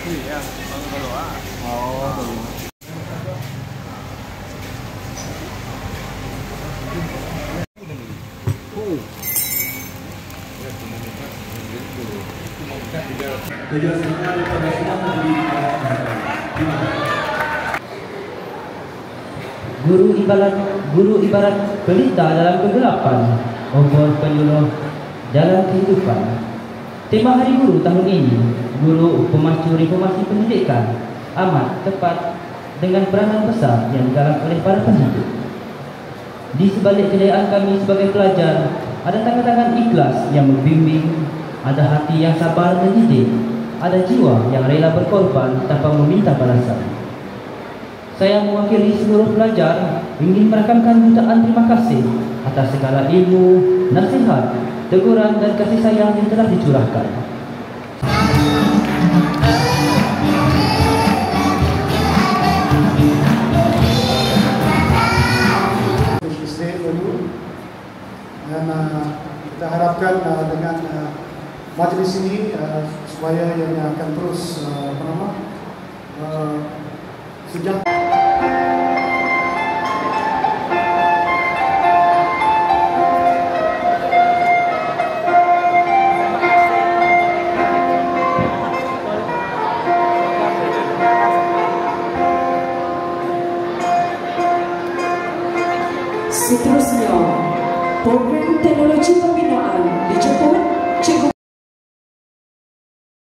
Iya, kalau Oh, Guru ibarat pelita dalam kegelapan, obor penyuluh jalan kehidupan. Tema Hari Guru tahun ini, guru pemacu reformasi pendidikan, amat tepat dengan peranan besar yang digalak oleh para pendidik. Di sebalik kejayaan kami sebagai pelajar, ada tangan-tangan ikhlas yang membimbing, ada hati yang sabar mendidik, ada jiwa yang rela berkorban tanpa meminta balasan. Saya mewakili seluruh pelajar ingin merakamkan jutaan terima kasih atas segala ilmu, nasihat, teguran dan kasih sayang yang telah dicurahkan. Dan kita harapkan dengan majlis ini supaya yang akan terus sejak seterusnya, program teknologi pembinaan